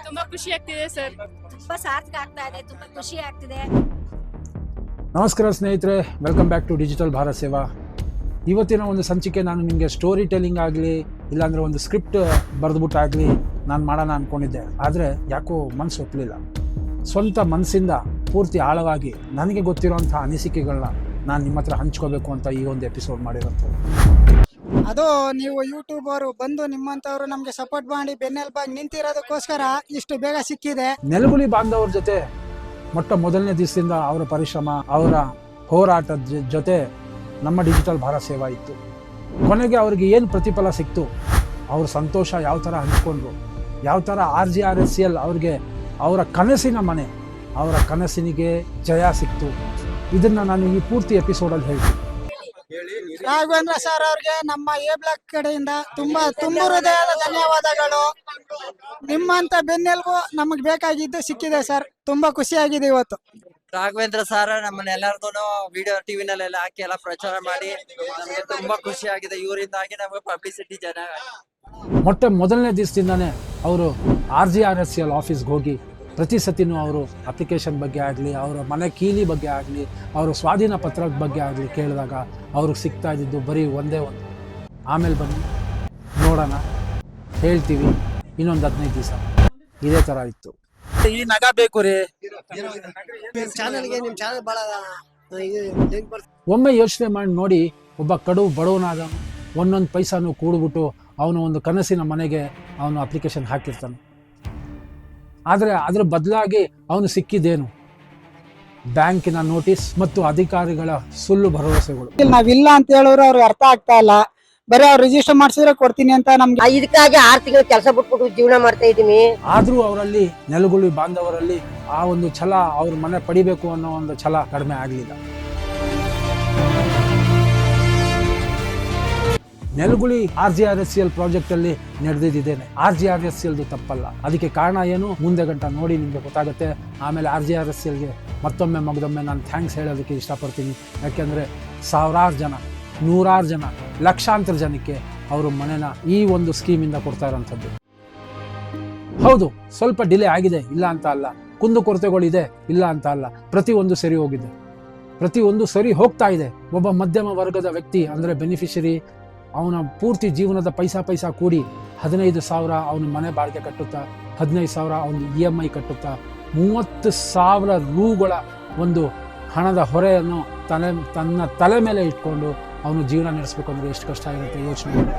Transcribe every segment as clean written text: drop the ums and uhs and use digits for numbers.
ತುಂಬಾ ಖುಷಿ ಆಗ್ತಿದೆ ಸರ್. ತುಂಬಾ ಸಾರ್ಥಕ ಆಗ್ತಾ ಇದೆ, ತುಂಬಾ ಖುಷಿ ಆಗ್ತಿದೆ. ನಮಸ್ಕಾರ ಸ್ನೇಹಿತರೆ, welcome back to digital Bharat Seva. ಇವತ್ತಿನ ಒಂದು ಸಂಚಿಕೆ ನಾನು ನಿಮಗೆ ಸ್ಟೋರಿ ಟೆಲ್ಲಿಂಗ್ ಆಗಲಿ ಇಲ್ಲಾಂದರೆ ಒಂದು ಸ್ಕ್ರಿಪ್ಟ್ ಬರೆದ್ಬಿಟ್ಟಾಗಲಿ ನಾನು ಮಾಡೋಣ ಅಂದ್ಕೊಂಡಿದ್ದೆ. ಆದರೆ ಯಾಕೋ ಮನಸ್ಸು ಒಪ್ಪಲಿಲ್ಲ. ಸ್ವಂತ ಮನಸ್ಸಿಂದ ಪೂರ್ತಿ ಆಳವಾಗಿ ನನಗೆ ಗೊತ್ತಿರೋಂಥ ಅನಿಸಿಕೆಗಳನ್ನ ನಾನು ನಿಮ್ಮ ಹತ್ರ ಹಂಚ್ಕೋಬೇಕು ಅಂತ ಈ ಒಂದು ಎಪಿಸೋಡ್ ಮಾಡಿರೋಂಥದ್ದು. ಅದು ನೀವು ಯೂಟ್ಯೂಬರು ಬಂದು ನಿಮ್ಮಂಥವ್ರು ನಮಗೆ ಸಪೋರ್ಟ್ ಮಾಡಿ ಬೆನ್ನೆಲುಬಾಗಿ ನಿಂತಿರೋದಕ್ಕೋಸ್ಕರ ಇಷ್ಟು ಬೇಗ ಸಿಕ್ಕಿದೆ. ನೆಲಗುಳಿ ಬಾಂಧವರ ಜೊತೆ ಮೊಟ್ಟ ಮೊದಲನೇ ದಿವಸದಿಂದ ಅವರ ಪರಿಶ್ರಮ, ಅವರ ಹೋರಾಟದ ಜೊತೆ ನಮ್ಮ ಡಿಜಿಟಲ್ ಭಾರತ್ ಸೇವಾ ಇತ್ತು. ಕೊನೆಗೆ ಅವ್ರಿಗೆ ಏನು ಪ್ರತಿಫಲ ಸಿಕ್ತು, ಅವ್ರ ಸಂತೋಷ ಯಾವ ಥರ ಹಂಚ್ಕೊಂಡ್ರು, ಯಾವ ಥರ RGRSCL ಅವ್ರಿಗೆ ಅವರ ಕನಸಿನ ಮನೆ, ಅವರ ಕನಸಿನಿಗೆ ಜಯ ಸಿಕ್ತು, ಇದನ್ನು ನಾನು ಈ ಪೂರ್ತಿ ಎಪಿಸೋಡಲ್ಲಿ ಹೇಳ್ತೀನಿ. ರಾಘವೇಂದ್ರ ಸರ್ ಅವ್ರಿಗೆ ನಮ್ಮ ಎ ಬ್ಲಾಕ್ ಕಡೆಯಿಂದ ತುಂಬಾ ಹೃದಯದ ಧನ್ಯವಾದಗಳು. ನಿಮ್ಮಂತ ಬೆನ್ನೆಲುಬು ನಮಗ್ ಬೇಕಾಗಿದ್ದು ಸಿಕ್ಕಿದೆ ಸರ್, ತುಂಬಾ ಖುಷಿಯಾಗಿದೆ ಇವತ್ತು. ರಾಘವೇಂದ್ರ ಸರ್ ನಮ್ಮನ್ನೆಲ್ಲರಿಗೂ ವಿಡಿಯೋ ಟಿವಿನಲ್ಲೆಲ್ಲ ಹಾಕಿ ಎಲ್ಲ ಪ್ರಚಾರ ಮಾಡಿ ನಮಗೆ ತುಂಬಾ ಖುಷಿ ಆಗಿದೆ. ಇವರಿಂದಾಗಿ ನಮಗೆ ಪಬ್ಲಿಸಿಟಿ ಜನ. ಮೊಟ್ಟ ಮೊದಲನೇ ದಿವಸದಿಂದಾನೇ ಅವರು RGRSCL ಆಫೀಸ್ಗೆ ಹೋಗಿ ಪ್ರತಿ ಸತಿನೂ ಅವರು ಅಪ್ಲಿಕೇಶನ್ ಬಗ್ಗೆ ಆಗಲಿ, ಅವರ ಮನೆ ಕೀಲಿ ಬಗ್ಗೆ ಆಗಲಿ, ಅವರ ಸ್ವಾಧೀನ ಪತ್ರದ ಬಗ್ಗೆ ಆಗಲಿ ಕೇಳಿದಾಗ ಅವ್ರಿಗೆ ಸಿಗ್ತಾ ಇದ್ದಿದ್ದು ಬರೀ ಒಂದೇ ಒಂದು, ಆಮೇಲೆ ಬನ್ನಿ ನೋಡೋಣ, ಹೇಳ್ತೀವಿ, ಇನ್ನೊಂದು 15 ದಿವಸ, ಇದೇ ಥರ ಇತ್ತು. ಈ ನಗ ಬೇಕು ರೀ. ಒಮ್ಮೆ ಯೋಚನೆ ಮಾಡಿ ನೋಡಿ, ಒಬ್ಬ ಕಡು ಬಡವನಾದ ಒಂದೊಂದು ಪೈಸಾನು ಕೂಡ್ಬಿಟ್ಟು ಅವನು ಒಂದು ಕನಸಿನ ಮನೆಗೆ ಅವನು ಅಪ್ಲಿಕೇಶನ್ ಹಾಕಿರ್ತಾನೆ. ಆದರೆ ಅದರ ಬದಲಾಗಿ ಅವನು ಸಿಕ್ಕಿದ್ದೇನು? ಬ್ಯಾಂಕಿನ ನೋಟಿಸ್ ಮತ್ತು ಅಧಿಕಾರಿಗಳ ಸುಳ್ಳು ಭರವಸೆಗಳು. ನಾವಿಲ್ಲ ಅಂತ ಹೇಳೋರು ಅವ್ರಿಗೆ ಅರ್ಥ ಆಗ್ತಾ ಇಲ್ಲ. ಬರೀ ಅವ್ರು ರಿಜಿಸ್ಟರ್ ಮಾಡಿಸಿದ್ರೆ ಕೊಡ್ತೀನಿ ಅಂತ ನಮ್ಗೆ ಇದಕ್ಕಾಗಿ 6 ತಿಂಗಳು ಕೆಲಸ ಬಿಟ್ಬಿಟ್ಟು ಜೀವನ ಮಾಡ್ತಾ ಇದೀನಿ. ಆದ್ರೂ ಅವರಲ್ಲಿ, ನೆಲಗುಳಿ ಬಾಂಧವರಲ್ಲಿ ಆ ಒಂದು ಛಲ, ಅವ್ರ ಮನೆ ಪಡಿಬೇಕು ಅನ್ನೋ ಒಂದು ಛಲ ಕಡಿಮೆ ಆಗಲಿಲ್ಲ. ನೆಲಗುಳಿ RGRSCL ಪ್ರಾಜೆಕ್ಟ್ ಅಲ್ಲಿ ನಡೆದಿದ್ದೇನೆ. RGRSCL ತಪ್ಪಲ್ಲ. ಅದಕ್ಕೆ ಕಾರಣ ಏನು, ಮುಂದೆ ಗಂಟ ನೋಡಿ ನಿಮಗೆ ಗೊತ್ತಾಗುತ್ತೆ. ಆಮೇಲೆ RGRSCLಗೆ ಮತ್ತೊಮ್ಮೆ ಮಗದೊಮ್ಮೆ ನಾನು ಥ್ಯಾಂಕ್ಸ್ ಹೇಳೋದಕ್ಕೆ ಇಷ್ಟಪಡ್ತೀನಿ. ಯಾಕೆಂದರೆ ಸಾವಿರಾರು ಜನ, ನೂರಾರು ಜನ, ಲಕ್ಷಾಂತರ ಜನಕ್ಕೆ ಅವರು ಮನೆನ ಈ ಒಂದು ಸ್ಕೀಮಿಂದ ಕೊಡ್ತಾ ಇರೋಂಥದ್ದು. ಹೌದು, ಸ್ವಲ್ಪ ಡಿಲೇ ಆಗಿದೆ, ಇಲ್ಲ ಅಂತ ಅಲ್ಲ. ಕುಂದುಕೊರತೆಗಳಿದೆ, ಇಲ್ಲ ಅಂತ ಅಲ್ಲ. ಪ್ರತಿಯೊಂದು ಸರಿ ಹೋಗಿದೆ, ಪ್ರತಿಯೊಂದು ಸರಿ ಹೋಗ್ತಾ ಇದೆ. ಒಬ್ಬ ಮಧ್ಯಮ ವರ್ಗದ ವ್ಯಕ್ತಿ ಅಂದರೆ ಬೆನಿಫಿಷರಿ, ಅವನ ಪೂರ್ತಿ ಜೀವನದ ಪೈಸಾ ಕೂಡಿ 15,000 ಅವನ ಮನೆ ಬಾಡಿಗೆ ಕಟ್ಟುತ್ತಾ, 15,000 ಅವನು EMI ಕಟ್ಟುತ್ತಾ, 30,000 ರೂಗಳ ಒಂದು ಹಣದ ಹೊರೆಯನ್ನು ತನ್ನ ತಲೆ ಮೇಲೆ ಇಟ್ಕೊಂಡು ಅವನು ಜೀವನ ನಡೆಸಬೇಕು ಅಂದರೆ ಎಷ್ಟು ಕಷ್ಟ ಇರುತ್ತೆ ಯೋಚನೆ ಮಾಡಿ.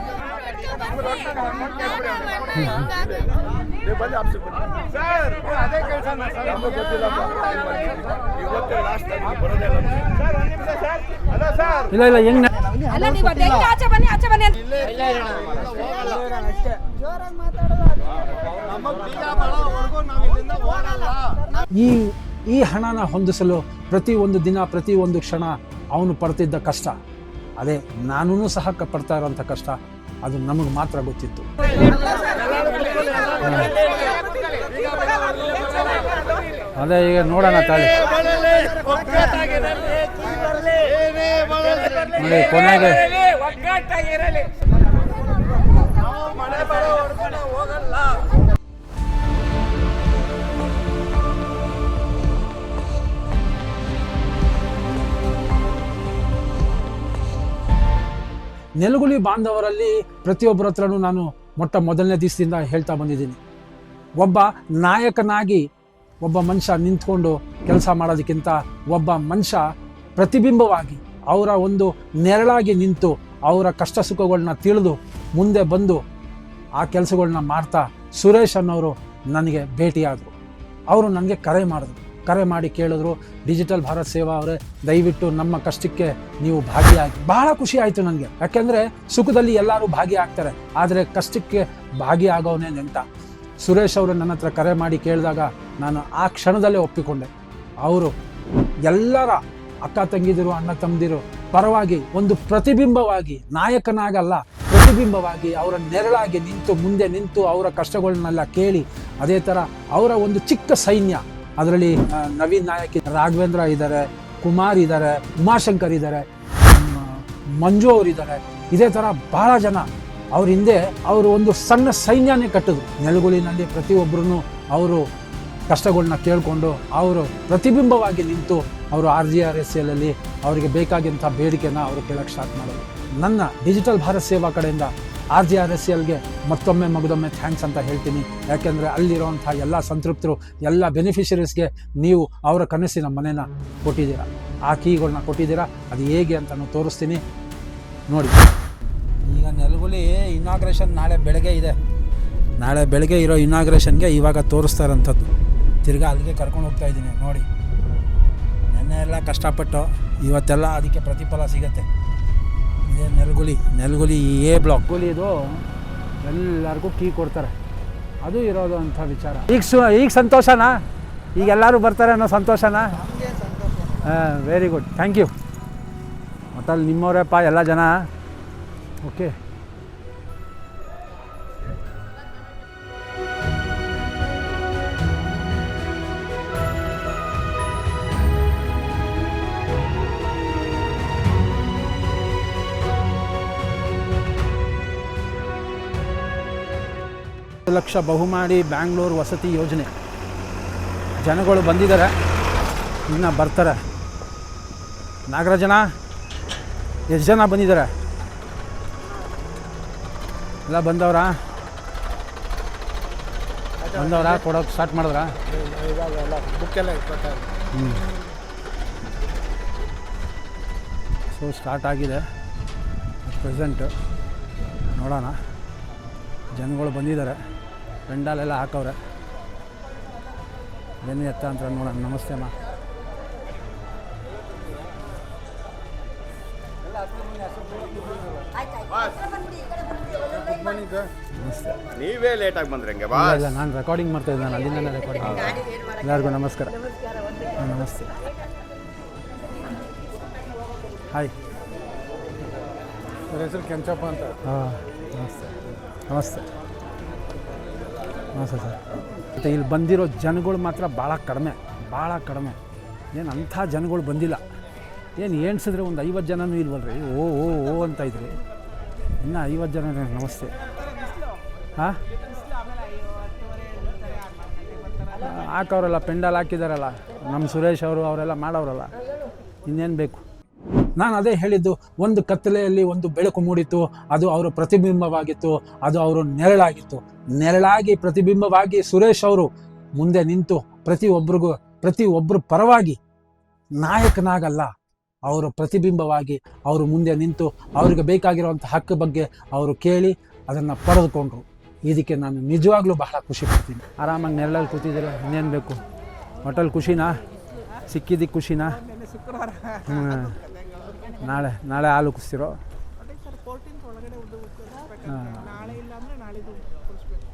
ಇಲ್ಲ ಹೆಂಗ್ ಈ ಹಣನ ಹೊಂದಿಸಲು ಪ್ರತಿಯೊಂದು ದಿನ, ಪ್ರತಿಯೊಂದು ಕ್ಷಣ ಅವನು ಪಡ್ತಿದ್ದ ಕಷ್ಟ, ಅದೇ ನಾನೂ ಸಹ ಪಡ್ತಾ ಇರೋಂಥ ಕಷ್ಟ, ಅದು ನಮಗೆ ಮಾತ್ರ ಗೊತ್ತಿತ್ತು. ಅದೇ ಈಗ ನೋಡೋಣ ತಾಳಿ ನೋಡಿ ಕೊನೆಗೆ. ನೆಲಗುಳಿ ಬಾಂಧವರಲ್ಲಿ ಪ್ರತಿಯೊಬ್ಬರ ಹತ್ರನೂ ನಾನು ಮೊಟ್ಟ ಮೊದಲನೇ ದಿವಸದಿಂದ ಹೇಳ್ತಾ ಬಂದಿದ್ದೀನಿ, ಒಬ್ಬ ನಾಯಕನಾಗಿ ಒಬ್ಬ ಮನುಷ್ಯ ನಿಂತ್ಕೊಂಡು ಕೆಲಸ ಮಾಡೋದಕ್ಕಿಂತ ಒಬ್ಬ ಮನುಷ್ಯ ಪ್ರತಿಬಿಂಬವಾಗಿ ಅವರ ಒಂದು ನೆರಳಾಗಿ ನಿಂತು ಅವರ ಕಷ್ಟ ಸುಖಗಳನ್ನ ತಿಳಿದು ಮುಂದೆ ಬಂದು ಆ ಕೆಲಸಗಳನ್ನ ಮಾಡ್ತಾ ಸುರೇಶ್ ಅನ್ನೋರು ನನಗೆ ಭೇಟಿಯಾದರು. ಅವರು ನನಗೆ ಕರೆ ಮಾಡಿ ಕೇಳಿದ್ರು, ಡಿಜಿಟಲ್ ಭಾರತ್ ಸೇವಾ ಅವರೇ, ದಯವಿಟ್ಟು ನಮ್ಮ ಕಷ್ಟಕ್ಕೆ ನೀವು ಭಾಗಿಯಾಗಿ. ಬಹಳ ಖುಷಿ ಆಯಿತು ನನಗೆ. ಯಾಕೆಂದರೆ ಸುಖದಲ್ಲಿ ಎಲ್ಲರೂ ಭಾಗಿಯಾಗ್ತಾರೆ, ಆದರೆ ಕಷ್ಟಕ್ಕೆ ಭಾಗಿಯಾಗೋನೇ ನೆಂಟ. ಸುರೇಶ್ ಅವರು ನನ್ನ ಹತ್ರ ಕರೆ ಮಾಡಿ ಕೇಳಿದಾಗ ನಾನು ಆ ಕ್ಷಣದಲ್ಲೇ ಒಪ್ಪಿಕೊಂಡೆ. ಅವರು ಎಲ್ಲರ ಅಕ್ಕ ತಂಗಿದಿರು, ಅಣ್ಣ ತಮ್ಮದಿರು ಪರವಾಗಿ ಒಂದು ಪ್ರತಿಬಿಂಬವಾಗಿ, ನಾಯಕನಾಗಲ್ಲ ಪ್ರತಿಬಿಂಬವಾಗಿ, ಅವರ ನೆರಳಾಗಿ ನಿಂತು, ಮುಂದೆ ನಿಂತು ಅವರ ಕಷ್ಟಗಳನ್ನೆಲ್ಲ ಕೇಳಿ, ಅದೇ ಥರ ಅವರ ಒಂದು ಚಿಕ್ಕ ಸೈನ್ಯ, ಅದರಲ್ಲಿ ನವೀನ್ ನಾಯಕ್, ರಾಘವೇಂದ್ರ ಇದ್ದಾರೆ, ಕುಮಾರ್ ಇದ್ದಾರೆ, ಉಮಾಶಂಕರ್ ಇದ್ದಾರೆ, ಮಂಜು ಅವರಿದ್ದಾರೆ, ಇದೇ ಥರ ಬಹಳ ಜನ ಅವ್ರ ಹಿಂದೆ ಅವರು ಒಂದು ಸಣ್ಣ ಸೈನ್ಯನೇ ಕಟ್ಟಿದ್ರು. ನೆಲಗುಳಿನಲ್ಲಿ ಪ್ರತಿಯೊಬ್ಬರೂ ಅವರು ಕಷ್ಟಗಳನ್ನ ಕೇಳಿಕೊಂಡು ಅವರು ಪ್ರತಿಬಿಂಬವಾಗಿ ನಿಂತು ಅವರು RGRSL ಅಲ್ಲಿ ಅವರಿಗೆ ಬೇಕಾಗಿಂಥ ಬೇಡಿಕೆನ ಅವರು ಕೇಳಕ್ಕೆ ಸ್ಟಾರ್ಟ್ ಮಾಡೋದು. ನನ್ನ ಡಿಜಿಟಲ್ ಭಾರತ್ ಸೇವಾ ಕಡೆಯಿಂದ RGRSLಗೆ ಮತ್ತೊಮ್ಮೆ ಮಗದೊಮ್ಮೆ ಥ್ಯಾಂಕ್ಸ್ ಅಂತ ಹೇಳ್ತೀನಿ. ಯಾಕೆಂದರೆ ಅಲ್ಲಿರೋವಂಥ ಎಲ್ಲ ಸಂತೃಪ್ತರು, ಎಲ್ಲ ಬೆನಿಫಿಷರೀಸ್ಗೆ ನೀವು ಅವರ ಕನಸಿನ ಮನೆನ ಕೊಟ್ಟಿದ್ದೀರಾ, ಆ ಕೀಗಳನ್ನ ಕೊಟ್ಟಿದ್ದೀರಾ. ಅದು ಹೇಗೆ ಅಂತ ನಾನು ತೋರಿಸ್ತೀನಿ ನೋಡಿ. ಈಗ ನೆಲಗುಳಿ ಇನಾಗ್ರೇಷನ್ ನಾಳೆ ಬೆಳಗ್ಗೆ ಇದೆ. ನಾಳೆ ಬೆಳಗ್ಗೆ ಇರೋ ಇನಾಗ್ರೇಷನ್ಗೆ ಇವಾಗ ತೋರಿಸ್ತಾ ಇರೋಂಥದ್ದು. ತಿರ್ಗಾ ಅಲ್ಲಿಗೆ ಕರ್ಕೊಂಡು ಹೋಗ್ತಾ ಇದ್ದೀನಿ ನೋಡಿ. ನೆನ್ನೆ ಎಲ್ಲ ಕಷ್ಟಪಟ್ಟು ಇವತ್ತೆಲ್ಲ ಅದಕ್ಕೆ ಪ್ರತಿಫಲ ಸಿಗುತ್ತೆ. ಇದೇ ನೆಲಗುಳಿ A ಬ್ಲಾಕ್. ಇದು ಎಲ್ಲರಿಗೂ ಕೀ ಕೊಡ್ತಾರೆ, ಅದು ಇರೋದು ಅಂಥ ವಿಚಾರ. ಈಗ ಸಂತೋಷನಾ? ಈಗ ಎಲ್ಲರೂ ಬರ್ತಾರೆ ಅನ್ನೋ ಸಂತೋಷನಾ? Very good, thank you. ಒಟ್ಟಲ್ಲಿ ನಿಮ್ಮವರಪ್ಪ ಎಲ್ಲ ಜನ. ಓಕೆ, ಲಕ್ಷ ಬಹುಮಾಡಿ ಬ್ಯಾಂಗ್ಳೂರು ವಸತಿ ಯೋಜನೆ. ಜನಗಳು ಬಂದಿದ್ದಾರೆ, ಇನ್ನು ಬರ್ತಾರೆ. ನಾಗರಾಜನ ಎಷ್ಟು ಜನ ಬಂದಿದ್ದಾರೆ? ಎಲ್ಲ ಬಂದವರಾ ಕೊಡೋಕೆ ಸ್ಟಾರ್ಟ್ ಮಾಡಿದ್ರಾ? ಸೊ ಸ್ಟಾರ್ಟ್ ಆಗಿದೆ ಪ್ರೆಸೆಂಟು. ನೋಡೋಣ, ಜನಗಳು ಬಂದಿದ್ದಾರೆ, ಪೆಂಡಾಲೆಲ್ಲ ಹಾಕವ್ರೆ. ಏನು ಎತ್ತ ಅಂತ ನೋಡೋಣ. ನಮಸ್ತೆ ಅಮ್ಮ. ನೀವೇ ಲೇಟಾಗಿ ಬಂದ್ರೆ ಹೆಂಗೆ? ಇಲ್ಲ, ನಾನು ರೆಕಾರ್ಡಿಂಗ್ ಮಾಡ್ತಾ ಇದ್ದೆ, ನಾನು ಅಲ್ಲಿಂದನೇ ರೆಕಾರ್ಡಿಂಗ್. ಎಲ್ಲರಿಗೂ ನಮಸ್ಕಾರ. ನಮಸ್ತೆ, ಹಾಯ್. ನನ್ನ ಹೆಸರು ಕೆಂಚಪ್ಪ ಅಂತ. ಹಾಂ, ನಮಸ್ತೆ ನಮಸ್ತೆ ನಮಸ್ತೆ ಸರ್. ಮತ್ತು ಇಲ್ಲಿ ಬಂದಿರೋ ಜನಗಳು ಮಾತ್ರ ಭಾಳ ಕಡಿಮೆ. ಏನು ಅಂಥ ಜನಗಳು ಬಂದಿಲ್ಲ. ಏನು ಎಣಿಸಿದ್ರೆ ಒಂದು 50 ಜನನೂ ಇಲ್ವಲ್ರಿ. ಓ ಅಂತ ಇದ್ರಿ. ಇನ್ನು 50 ಜನ. ನಮಸ್ತೆ. ಹಾಂ, ಹಾಕವ್ರಲ್ಲ, ಪೆಂಡಾಲ್ ಹಾಕಿದಾರಲ್ಲ ನಮ್ಮ ಸುರೇಶ್ ಅವರು, ಅವರೆಲ್ಲ ಮಾಡೋರಲ್ಲ, ಇನ್ನೇನು ಬೇಕು? ನಾನು ಅದೇ ಹೇಳಿದ್ದು, ಒಂದು ಕತ್ತಲೆಯಲ್ಲಿ ಒಂದು ಬೆಳಕು ಮೂಡಿತು, ಅದು ಅವರ ಪ್ರತಿಬಿಂಬವಾಗಿತ್ತು, ಅದು ಅವರು ನೆರಳಾಗಿ ಪ್ರತಿಬಿಂಬವಾಗಿ ಸುರೇಶ್ ಅವರು ಮುಂದೆ ನಿಂತು ಪ್ರತಿಯೊಬ್ಬರ ಪರವಾಗಿ, ನಾಯಕನಾಗಲ್ಲ, ಅವರು ಪ್ರತಿಬಿಂಬವಾಗಿ ಅವರು ಮುಂದೆ ನಿಂತು ಅವರಿಗೆ ಬೇಕಾಗಿರುವಂಥ ಹಕ್ಕು ಬಗ್ಗೆ ಅವರು ಕೇಳಿ ಅದನ್ನು ಪಡೆದುಕೊಂಡ್ರು. ಇದಕ್ಕೆ ನಾನು ನಿಜವಾಗ್ಲೂ ಬಹಳ ಖುಷಿ ಪಡ್ತೀನಿ. ಆರಾಮಾಗಿ ನೆರಳಲ್ಲಿ ಕೂತಿದ್ದಾರೆ, ಇನ್ನೇನು ಬೇಕು? ಹೋಟೆಲ್ ಖುಷಿನಾ? ಸಿಕ್ಕಿದ್ದಕ್ಕೆ ಖುಷಿನಾ? ನಾಳೆ ಹಾಲು ಕುಸ್ತಿರೋ?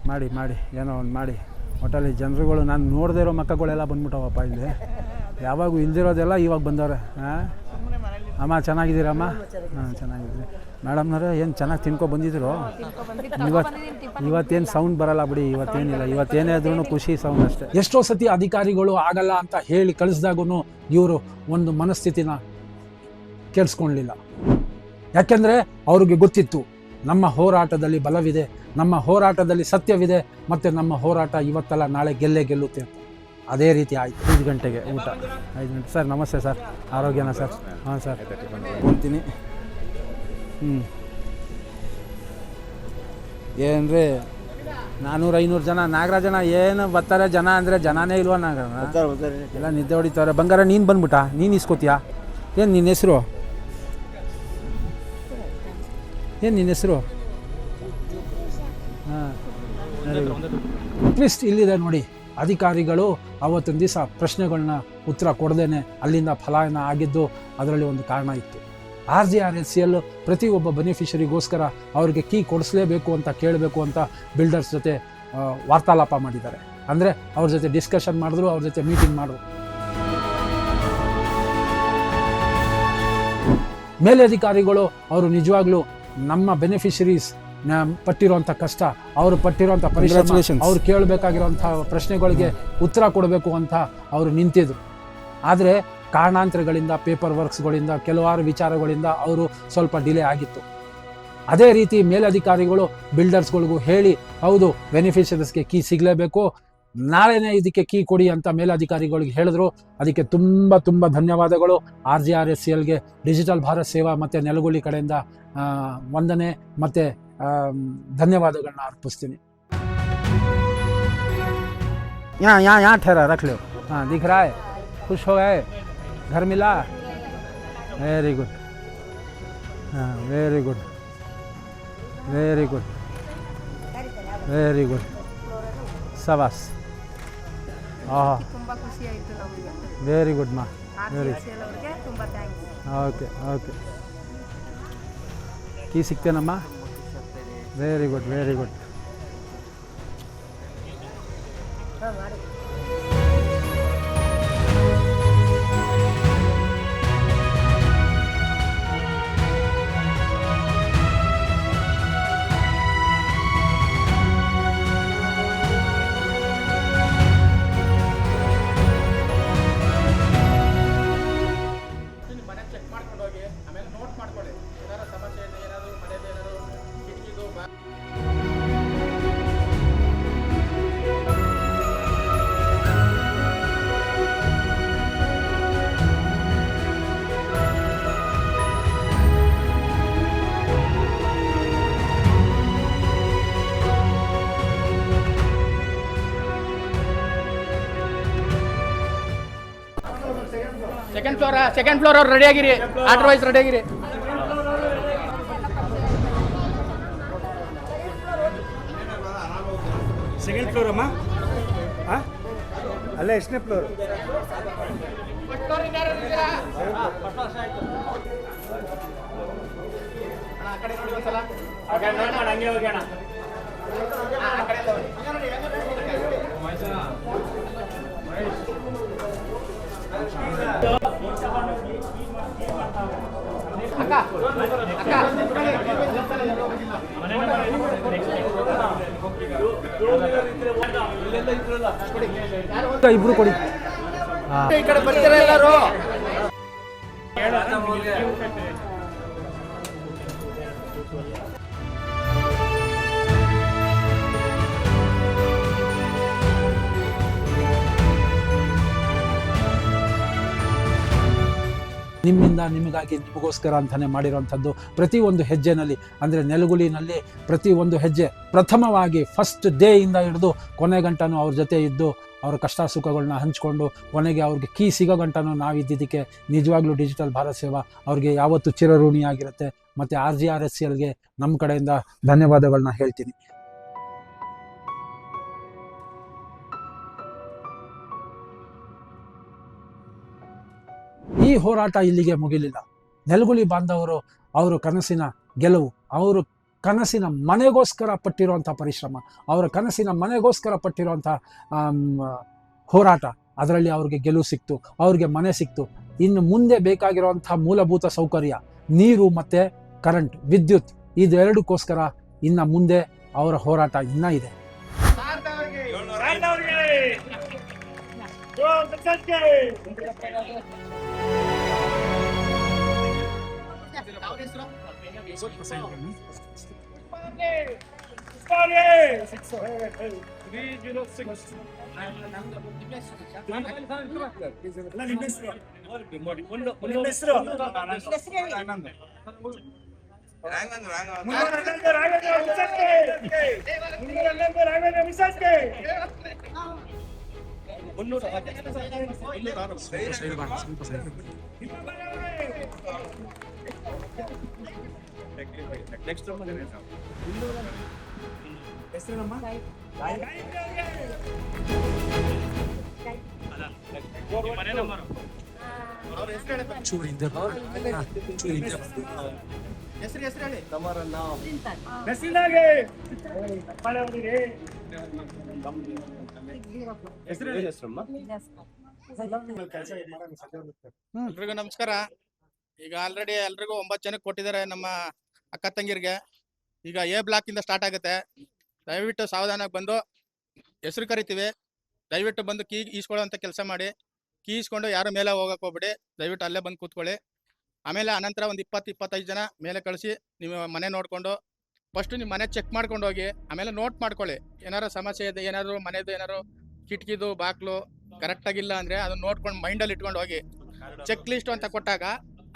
ಮಾಡಿ ಏನೋ ಒಂದು ಮಾಡಿ. ಒಟ್ಟಲ್ಲಿ ಜನರುಗಳು ನಾನು ನೋಡದೇ ಇರೋ ಮಕ್ಕಗಳೆಲ್ಲ ಬಂದ್ಬಿಟ್ಟವಪ್ಪ ಇಲ್ಲಿ. ಯಾವಾಗೂ ಇಲ್ದಿರೋದೆಲ್ಲ ಇವಾಗ ಬಂದವ್ರೆ. ಅಮ್ಮ ಚೆನ್ನಾಗಿದ್ದೀರಮ್ಮ? ಹಾಂ, ಚೆನ್ನಾಗಿದ್ದೀರಿ. ಮೇಡಮ್ನವ್ರೆ ಏನು ಚೆನ್ನಾಗಿ ತಿನ್ಕೊ ಬಂದಿದ್ರು? ಇವತ್ತೇನು ಸೌಂಡ್ ಬರಲ್ಲ ಬಿಡಿ, ಇವತ್ತೇನಿಲ್ಲ. ಇವತ್ತೇನೇ ಆದ್ರೂ ಖುಷಿ ಸೌಂಡ್ ಅಷ್ಟೇ. ಎಷ್ಟೋ ಸತಿ ಅಧಿಕಾರಿಗಳು ಆಗಲ್ಲ ಅಂತ ಹೇಳಿ ಕಳಿಸ್ದಾಗೂ ಇವರು ಒಂದು ಮನಸ್ಥಿತಿನ ಕೇಳಿಸ್ಕೊಳ್ಳಲಿಲ್ಲ. ಯಾಕೆಂದರೆ ಅವ್ರಿಗೆ ಗೊತ್ತಿತ್ತು ನಮ್ಮ ಹೋರಾಟದಲ್ಲಿ ಬಲವಿದೆ, ನಮ್ಮ ಹೋರಾಟದಲ್ಲಿ ಸತ್ಯವಿದೆ, ಮತ್ತು ನಮ್ಮ ಹೋರಾಟ ಇವತ್ತಲ್ಲ ನಾಳೆ ಗೆಲ್ಲುತ್ತೆ ಅಂತ. ಅದೇ ರೀತಿ ಆಯಿತು. 5 ಗಂಟೆಗೆ ಊಟ. 5 ಗಂಟೆ. ಸರ್ ನಮಸ್ತೆ ಸರ್, ಆರೋಗ್ಯನಾ ಸರ್? ಹಾಂ ಸರ್, ಹೋಗ್ತೀನಿ. ಏನ್ರಿ 400-500 ಜನ. ನಾಗರಾಜನ ಏನು ಬರ್ತಾರೆ ಜನ ಅಂದರೆ ಜನನೇ ಇಲ್ವ? ನಾಗರಾಜ ಎಲ್ಲ ನಿದ್ದೆ ಹೊಡಿತಾರೆ. ಬಂಗಾರ ನೀನು ಬಂದ್ಬಿಟ್ಟ, ನೀನು ಇಸ್ಕೋತೀಯಾ? ಏನು ನಿನ್ನ ಹೆಸರು? ಹಾಂ, ಟ್ವಿಸ್ಟ್ ಇಲ್ಲಿದೆ ನೋಡಿ. ಅಧಿಕಾರಿಗಳು ಅವತ್ತೊಂದು ದಿವಸ ಪ್ರಶ್ನೆಗಳನ್ನ ಉತ್ತರ ಕೊಡದೇನೆ ಅಲ್ಲಿಂದ ಪಲಾಯನ ಆಗಿದ್ದು ಅದರಲ್ಲಿ ಒಂದು ಕಾರಣ ಇತ್ತು. RGRSL ಪ್ರತಿಯೊಬ್ಬ ಬೆನಿಫಿಷರಿಗೋಸ್ಕರ ಅವ್ರಿಗೆ ಕೀ ಕೊಡಿಸ್ಲೇಬೇಕು ಅಂತ ಕೇಳಬೇಕು ಅಂತ ಬಿಲ್ಡರ್ಸ್ ಜೊತೆ ವಾರ್ತಾಲಾಪ ಮಾಡಿದ್ದಾರೆ. ಅಂದರೆ ಅವ್ರ ಜೊತೆ ಡಿಸ್ಕಷನ್ ಮಾಡಿದ್ರು, ಅವ್ರ ಜೊತೆ ಮೀಟಿಂಗ್ ಮಾಡಿದ್ರು. ಮೇಲಧಿಕಾರಿಗಳು ಅವರು ನಿಜವಾಗ್ಲೂ ನಮ್ಮ ಬೆನಿಫಿಷರೀಸ್ ಪಟ್ಟಿರೋಂಥ ಕಷ್ಟ, ಅವರು ಪಟ್ಟಿರೋಂಥ ಪರಿಶ್ರಮ, ಅವ್ರು ಕೇಳಬೇಕಾಗಿರೋಂಥ ಪ್ರಶ್ನೆಗಳಿಗೆ ಉತ್ತರ ಕೊಡಬೇಕು ಅಂತ ಅವರು ನಿಂತಿದ್ರು. ಆದರೆ ಕಾರಣಾಂತರಗಳಿಂದ, ಪೇಪರ್ ವರ್ಕ್ಸ್ಗಳಿಂದ, ಕೆಲವಾರು ವಿಚಾರಗಳಿಂದ ಅವರು ಸ್ವಲ್ಪ ಡಿಲೇ ಆಗಿತ್ತು. ಅದೇ ರೀತಿ ಮೇಲಧಿಕಾರಿಗಳು ಬಿಲ್ಡರ್ಸ್ಗಳಿಗೂ ಹೇಳಿ ಹೌದು ಬೆನಿಫಿಷರೀಸ್ಗೆ ಕೀ ಸಿಗಲೇಬೇಕು, ನಾಳೆನೇ ಇದಕ್ಕೆ ಕೀ ಕೊಡಿ ಅಂತ ಮೇಲಧಿಕಾರಿಗಳಿಗೆ ಹೇಳಿದ್ರು. ಅದಕ್ಕೆ ತುಂಬ ತುಂಬ ಧನ್ಯವಾದಗಳು. RGRSCLಗೆ ಡಿಜಿಟಲ್ ಭಾರತ್ ಸೇವಾ ಮತ್ತು ನೆಲಗುಳಿ ಕಡೆಯಿಂದ ವಂದನೆ ಮತ್ತು ಧನ್ಯವಾದಗಳನ್ನ ಅರ್ಪಿಸ್ತೀನಿ. यहाँ ठहरा रख लो. हाँ दिख रहा है, खुश हो गए, घर मिला, वेरी गुड. हाँ very good, very good, very good, ಸವಾಸ್. ತುಂಬಾ ಖುಷಿ ಆಯ್ತು ನಮಗೆ. ವೆರಿ ಗುಡ್ ಮಾ, ವೆರಿ ಅವರಿಗೆ ತುಂಬಾ ಥ್ಯಾಂಕ್ಸ್. Okay okay. ಕೀ ಸಿಗ್ತೇನಮ್ಮ? Very good, very good. Second floor ಅವ್ರು ರೆಡಿ ಆಗಿರಿ, ಆರ್ಡರ್ ವೈಸ್ ರೆಡಿ ಆಗಿರಿ. ಸೆಕೆಂಡ್ ಫ್ಲೋರ್ ಅಮ್ಮ. ಅಲ್ಲ ಎಷ್ಟನೇ ಫ್ಲೋರ್? ಹಂಗೆ ಹೋಗೋಣ. ಇಬ್ರು ಕೊಡಿ. ಈ ಕಡೆ ಬರ್ತೀರಾ ಎಲ್ಲರೂ? ನಿಮ್ಮಿಂದ ನಿಮಗಾಗಿ ನಿಮಗೋಸ್ಕರ ಅಂತಾನೆ ಮಾಡಿರೋಂಥದ್ದು ಪ್ರತಿಯೊಂದು ಹೆಜ್ಜೆನಲ್ಲಿ, ಅಂದರೆ ನೆಲಗುಲಿನಲ್ಲಿ ಪ್ರತಿಯೊಂದು ಹೆಜ್ಜೆ ಪ್ರಥಮವಾಗಿ ಫಸ್ಟ್ ಡೇ ಇಂದ ಹಿಡಿದು ಕೊನೆ ಗಂಟನೂ ಅವ್ರ ಜೊತೆ ಇದ್ದು ಅವರ ಕಷ್ಟ ಸುಖಗಳನ್ನ ಹಂಚ್ಕೊಂಡು ಕೊನೆಗೆ ಅವ್ರಿಗೆ ಕೀ ಸಿಗೋ ಗಂಟನೂ ನಾವಿದ್ದಕ್ಕೆ ನಿಜವಾಗ್ಲೂ ಡಿಜಿಟಲ್ ಭಾರತ್ ಸೇವಾ ಅವ್ರಿಗೆ ಯಾವತ್ತೂ ಚಿರಋಣಿಯಾಗಿರುತ್ತೆ. ಮತ್ತು RGRSCLಗೆ ನಮ್ಮ ಕಡೆಯಿಂದ ಧನ್ಯವಾದಗಳನ್ನ ಹೇಳ್ತೀನಿ. ಈ ಹೋರಾಟ ಇಲ್ಲಿಗೆ ಮುಗಿಲಿಲ್ಲ. ನೆಲಗುಳಿ ಬಾಂಧವರು ಅವರು ಕನಸಿನ ಗೆಲುವು, ಅವರು ಕನಸಿನ ಮನೆಗೋಸ್ಕರ ಪಟ್ಟಿರುವಂಥ ಪರಿಶ್ರಮ, ಅವರ ಕನಸಿನ ಮನೆಗೋಸ್ಕರ ಪಟ್ಟಿರುವಂಥ ಹೋರಾಟ, ಅದರಲ್ಲಿ ಅವ್ರಿಗೆ ಗೆಲುವು ಸಿಕ್ತು, ಅವ್ರಿಗೆ ಮನೆ ಸಿಕ್ತು. ಇನ್ನು ಮುಂದೆ ಬೇಕಾಗಿರುವಂಥ ಮೂಲಭೂತ ಸೌಕರ್ಯ, ನೀರು ಮತ್ತು ಕರೆಂಟ್, ವಿದ್ಯುತ್, ಇದೆರಡಕ್ಕೋಸ್ಕರ ಇನ್ನು ಮುಂದೆ ಅವರ ಹೋರಾಟ ಇನ್ನೂ ಇದೆ. ಎಲ್ರಿಗೂ ನಮಸ್ಕಾರ. ಈಗ ಆಲ್ರೆಡಿ ಎಲ್ರಿಗೂ 9 ಜನಕ್ಕೆ ಕೊಟ್ಟಿದ್ದಾರೆ ನಮ್ಮ ಅಕ್ಕ ತಂಗಿರ್ಗೆ. ಈಗ ಎ ಬ್ಲಾಕ್ ಇಂದ ಸ್ಟಾರ್ಟ್ ಆಗುತ್ತೆ. ದಯವಿಟ್ಟು ಸಾವಧಾನವಾಗಿ ಬಂದು ಹೆಸರು ಕರಿತೀವಿ, ದಯವಿಟ್ಟು ಬಂದು ಕೀ ಈಸ್ಕೊಳ್ಳೋ ಅಂತ ಕೆಲಸ ಮಾಡಿ. ಕೀ ಈಸ್ಕೊಂಡು ಯಾರು ಮೇಲೆ ಹೋಗಕ್ಕೆ ಹೋಗ್ಬಿಡಿ, ದಯವಿಟ್ಟು ಅಲ್ಲೇ ಬಂದು ಕೂತ್ಕೊಳ್ಳಿ. ಆಮೇಲೆ ಅನಂತರ ಒಂದು 20-25 ಜನ ಮೇಲೆ ಕಳಿಸಿ ನೀವು ಮನೆ ನೋಡಿಕೊಂಡು ಫಸ್ಟ್ ನಿಮ್ಮ ಮನೆ ಚೆಕ್ ಮಾಡ್ಕೊಂಡು ಹೋಗಿ, ಆಮೇಲೆ ನೋಟ್ ಮಾಡ್ಕೊಳ್ಳಿ. ಏನಾರು ಸಮಸ್ಯೆ ಇದೆ, ಏನಾದ್ರು ಮನೆದು ಏನಾರು ಕಿಟಕಿದು ಬಾಕ್ಲು ಕರೆಕ್ಟಾಗಿಲ್ಲ ಅಂದರೆ ಅದನ್ನ ನೋಡ್ಕೊಂಡು ಮೈಂಡಲ್ಲಿ ಇಟ್ಕೊಂಡು ಹೋಗಿ. ಚೆಕ್ ಲಿಸ್ಟ್ ಅಂತ ಕೊಟ್ಟಾಗ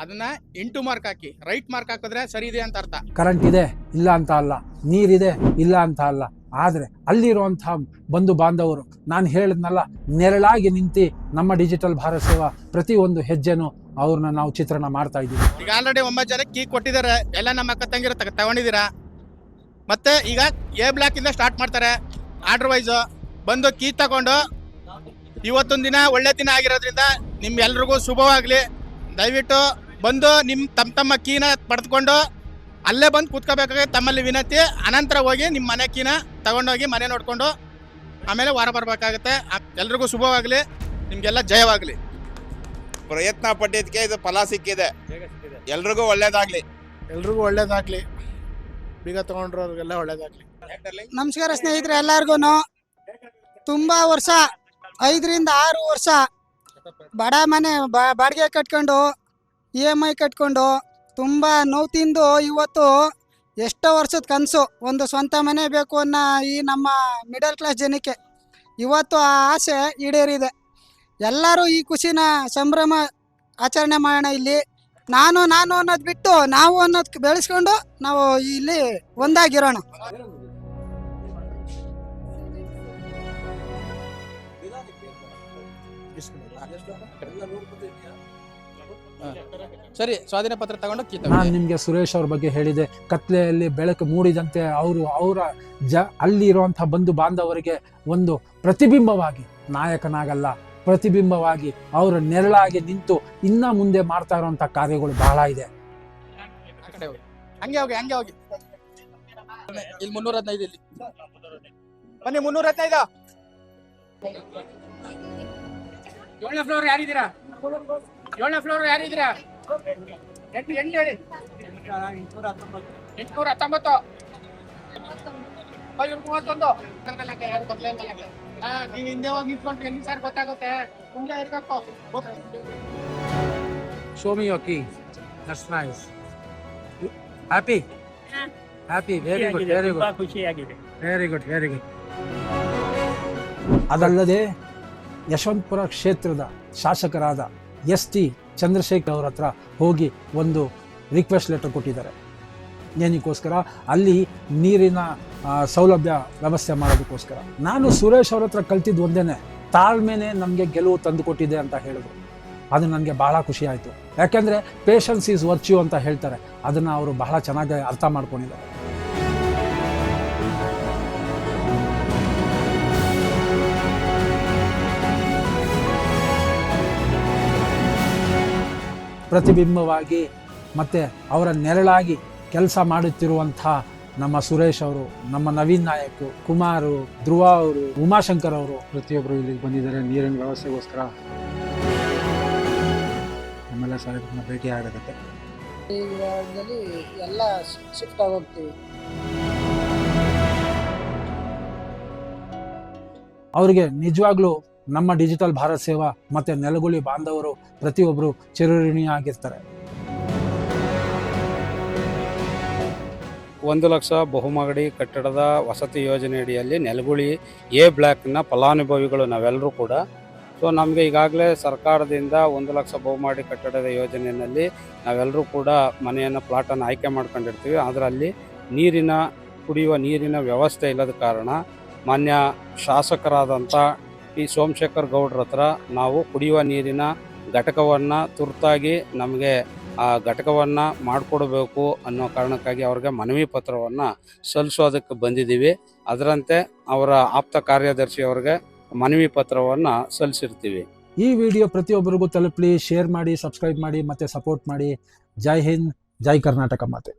ಅದನ್ನ ಇಂಟು ಮಾರ್ಕ್ ಹಾಕಿ, ರೈಟ್ ಮಾರ್ಕ್ ಹಾಕಿದ್ರೆ ಸರಿ ಇದೆ ಅಂತ ಅರ್ಥ. ಕರೆಂಟ್ ಇದೆ ಇಲ್ಲ ಅಂತ ಅಲ್ಲ, ನೀರಿದೆ ಇಲ್ಲ ಅಂತ ಅಲ್ಲ, ಆದರೆ ಅಲ್ಲಿರುವಂತಹ ಬಂಧು ಬಾಂಧವರು ನಾನು ಹೇಳಿದ್ನಲ್ಲ, ನೆರಳಾಗಿ ನಿಂತು ನಮ್ಮ ಡಿಜಿಟಲ್ ಭಾರತ ಸೇವಾ ಪ್ರತಿಯೊಂದು ಹೆಜ್ಜೆನೂ ಅವ್ರನ್ನ ನಾವು ಚಿತ್ರಣ ಮಾಡ್ತಾ ಇದ್ದೀವಿ. ಈಗ ಆಲ್ರೆಡಿ 9 ಜನಕ್ಕೆ ಕೀ ಕೊಟ್ಟಿದ್ದಾರೆ, ಎಲ್ಲ ನಮ್ಮ ಅಕ್ಕ ತಂಗಿರ ತಗೊಂಡಿದ್ದೀರಾ. ಮತ್ತೆ ಈಗ ಎ ಬ್ಲಾಕ್ ಇಂದ ಸ್ಟಾರ್ಟ್ ಮಾಡ್ತಾರೆ. ಆರ್ಡರ್ ವೈಸ್ ಬಂದು ಕೀ ತಗೊಂಡು, ಇವತ್ತೊಂದು ದಿನ ಒಳ್ಳೆ ದಿನ ಆಗಿರೋದ್ರಿಂದ ನಿಮ್ಗೆಲ್ರಿಗೂ ಶುಭವಾಗ್ಲಿ. ದಯವಿಟ್ಟು ಬಂದು ತಮ್ಮ ಕೀನ ಪಡೆದುಕೊಂಡು ಅಲ್ಲೇ ಬಂದು ಕೂತ್ಕೋಬೇಕಾಗಿ ತಮ್ಮಲ್ಲಿ ವಿನಂತಿ. ಅನಂತರ ಹೋಗಿ ನಿಮ್ಮ ಮನೆ ಕೀನ ತಗೊಂಡೋಗಿ ಮನೆ ನೋಡ್ಕೊಂಡು ಆಮೇಲೆ ವಾರ ಬರಬೇಕಾಗುತ್ತೆ. ಎಲ್ರಿಗೂ ಶುಭವಾಗಲಿ, ನಿಮ್ಗೆಲ್ಲ ಜಯವಾಗಲಿ. ಪ್ರಯತ್ನ ಪಟ್ಟಿದ್ದಕ್ಕೆ ಇದು ಫಲ ಸಿಕ್ಕಿದೆ. ಎಲ್ರಿಗೂ ಒಳ್ಳೇದಾಗ್ಲಿ. ಎಲ್ರಿಗೂ ಒಳ್ಳೇದಾಗ್ಲಿ. ಬೀಗ ತಗೊಂಡ್ರವ್ರಿಗೆಲ್ಲ ಒಳ್ಳೇದಾಗ್ಲಿ. ನಮಸ್ಕಾರ ಸ್ನೇಹಿತರೆ, ಎಲ್ಲಾರ್ಗು ತುಂಬಾ ವರ್ಷ 5ರಿಂದ 6 ವರ್ಷ ಬಡ ಮನೆ ಬಾಡಿಗೆ ಕಟ್ಕೊಂಡು EMI ಕಟ್ಕೊಂಡು ತುಂಬ ನೋವು ತಿಂದು ಇವತ್ತು ಎಷ್ಟೋ ವರ್ಷದ ಕನಸು ಒಂದು ಸ್ವಂತ ಮನೆ ಬೇಕು ಅನ್ನೋ ಈ ನಮ್ಮ ಮಿಡಲ್ ಕ್ಲಾಸ್ ಜನಕ್ಕೆ ಇವತ್ತು ಆ ಆಸೆ ಈಡೇರಿದೆ. ಎಲ್ಲರೂ ಈ ಖುಷಿನ ಸಂಭ್ರಮ ಆಚರಣೆ ಮಾಡೋಣ. ಇಲ್ಲಿ ನಾನು ಅನ್ನೋದು ಬಿಟ್ಟು ನಾವು ಅನ್ನೋದು ಬೆಳೆಸ್ಕೊಂಡು ನಾವು ಇಲ್ಲಿ ಒಂದಾಗಿರೋಣ. ಸರಿ, ಸ್ವಾಧೀನ ಪತ್ರ ತಗೊಂಡು ನಾನು ನಿಮಗೆ ಸುರೇಶ್ ಅವ್ರ ಬಗ್ಗೆ ಹೇಳಿದೆ. ಕತ್ಲೆಯಲ್ಲಿ ಬೆಳಕು ಮೂಡಿದಂತೆ ಅವರ ಅಲ್ಲಿರುವಂತಹ ಬಂಧು ಬಾಂಧವರಿಗೆ ಒಂದು ಪ್ರತಿಬಿಂಬವಾಗಿ, ನಾಯಕನಾಗಲ್ಲ ಪ್ರತಿಬಿಂಬವಾಗಿ ಅವರ ನೆರಳಾಗಿ ನಿಂತು ಇನ್ನ ಮುಂದೆ ಮಾಡ್ತಾ ಇರುವಂತ ಕಾರ್ಯಗಳು ಬಹಳ ಇದೆ. ಹಂಗೆ ಹೋಗಿ ಇಲ್ಲಿ 315 ಇಲ್ಲಿ ಬನ್ನಿ. 315 7ನೇ ಫ್ಲೋರ್ ಯಾರಿದ್ದೀರಾ? 7ನೇ ಫ್ಲೋರ್ ಯಾರಿದ್ದೀರಾ? 8 ಹೇಳಿ. 819 ನೀವು ಹಿಂದೆ ಹೋಗಿ ನಿಂತ್ಕೊಂಡು ಎಲ್ಲಿ ಸರ್ ಗೊತ್ತಾಗುತ್ತೆ. ಮುಂದೆ ಇರ್ಬೇಕು. Show me your key. That's nice. Happy? Happy. Very good. Very good. ಖುಷಿಯಾಗಿದೆ. Very good. Very good. ಅದಲ್ಲದೆ ಯಶವಂತಪುರ ಕ್ಷೇತ್ರದ ಶಾಸಕರಾದ ST ಚಂದ್ರಶೇಖರ್ ಅವ್ರ ಹತ್ರ ಹೋಗಿ ಒಂದು ರಿಕ್ವೆಸ್ಟ್ ಲೆಟರ್ ಕೊಟ್ಟಿದ್ದಾರೆ. ಏನಕ್ಕೋಸ್ಕರ? ಅಲ್ಲಿ ನೀರಿನ ಸೌಲಭ್ಯ ವ್ಯವಸ್ಥೆ ಮಾಡೋದಕ್ಕೋಸ್ಕರ. ನಾನು ಸುರೇಶ್ ಅವ್ರ ಹತ್ರ ಕಲ್ತಿದ್ದು ಒಂದೇನೆ, ತಾಳ್ಮೆನೆ ನಮಗೆ ಗೆಲುವು ತಂದು ಕೊಟ್ಟಿದೆ ಅಂತ ಹೇಳಿದ್ರು. ಅದು ನನಗೆ ಬಹಳ ಖುಷಿ ಆಯಿತು. ಯಾಕೆಂದರೆ ಪೇಷನ್ಸ್ ಈಸ್ ವರ್ಚ್ಯೂ ಅಂತ ಹೇಳ್ತಾರೆ, ಅದನ್ನು ಅವರು ಬಹಳ ಚೆನ್ನಾಗಿ ಅರ್ಥ ಮಾಡ್ಕೊಂಡಿದ್ದಾರೆ. ಪ್ರತಿಬಿಂಬವಾಗಿ ಮತ್ತು ಅವರ ನೆರಳಾಗಿ ಕೆಲಸ ಮಾಡುತ್ತಿರುವಂಥ ನಮ್ಮ ಸುರೇಶ್ ಅವರು, ನಮ್ಮ ನವೀನ್ ನಾಯಕ್, ಕುಮಾರು, ಧ್ರುವ ಅವರು, ಉಮಾಶಂಕರ್ ಅವರು ಪ್ರತಿಯೊಬ್ಬರು ಇಲ್ಲಿಗೆ ಬಂದಿದ್ದಾರೆ ನೀರಿನ ವ್ಯವಸ್ಥೆಗೋಸ್ಕರ. ನಮ್ಮೆಲ್ಲ ಸಾಹೇಬ್ರನ್ನ ಭೇಟಿ ಆಗೋದಕ್ಕೆ ಎಲ್ಲ ಶಿಫ್ಟ್ ಆಗೋಗ್ತೀವಿ. ಅವರಿಗೆ ನಿಜವಾಗ್ಲೂ ನಮ್ಮ ಡಿಜಿಟಲ್ ಭಾರತ್ ಸೇವಾ ಮತ್ತು ನೆಲಗುಳಿ ಬಾಂಧವರು ಪ್ರತಿಯೊಬ್ಬರು ಚಿರಋಣಿಯಾಗಿರ್ತಾರೆ. 1 ಲಕ್ಷ ಬಹುಮಹಡಿ ಕಟ್ಟಡದ ವಸತಿ ಯೋಜನೆಯಡಿಯಲ್ಲಿ ನೆಲಗುಳಿ ಎ ಬ್ಲಾಕ್ನ ಫಲಾನುಭವಿಗಳು ನಾವೆಲ್ಲರೂ ಕೂಡ. ಸೊ ನಮಗೆ ಈಗಾಗಲೇ ಸರ್ಕಾರದಿಂದ 1 ಲಕ್ಷ ಬಹುಮಹಡಿ ಕಟ್ಟಡದ ಯೋಜನೆಯಲ್ಲಿ ನಾವೆಲ್ಲರೂ ಕೂಡ ಮನೆಯನ್ನು ಪ್ಲಾಟನ್ನು ಆಯ್ಕೆ ಮಾಡ್ಕೊಂಡಿರ್ತೀವಿ. ಅದರಲ್ಲಿ ಕುಡಿಯುವ ನೀರಿನ ವ್ಯವಸ್ಥೆ ಇಲ್ಲದ ಕಾರಣ ಮಾನ್ಯ ಶಾಸಕರಾದಂಥ ಟಿ ಸೋಮಶೇಖರ್ ಗೌಡ್ರ ಹತ್ರ ನಾವು ಕುಡಿಯುವ ನೀರಿನ ಘಟಕವನ್ನು ತುರ್ತಾಗಿ ನಮಗೆ ಆ ಘಟಕವನ್ನು ಮಾಡಿಕೊಡಬೇಕು ಅನ್ನೋ ಕಾರಣಕ್ಕಾಗಿ ಅವ್ರಿಗೆ ಮನವಿ ಪತ್ರವನ್ನು ಸಲ್ಲಿಸೋದಕ್ಕೆ ಬಂದಿದ್ದೀವಿ. ಅದರಂತೆ ಅವರ ಆಪ್ತ ಕಾರ್ಯದರ್ಶಿ ಅವ್ರಿಗೆ ಮನವಿ ಪತ್ರವನ್ನು ಸಲ್ಲಿಸಿರ್ತೀವಿ. ಈ ವಿಡಿಯೋ ಪ್ರತಿಯೊಬ್ಬರಿಗೂ ತಲುಪಲಿ. ಶೇರ್ ಮಾಡಿ, ಸಬ್ಸ್ಕ್ರೈಬ್ ಮಾಡಿ ಮತ್ತು ಸಪೋರ್ಟ್ ಮಾಡಿ. ಜೈ ಹಿಂದ್, ಜೈ ಕರ್ನಾಟಕ ಮಾತೆ.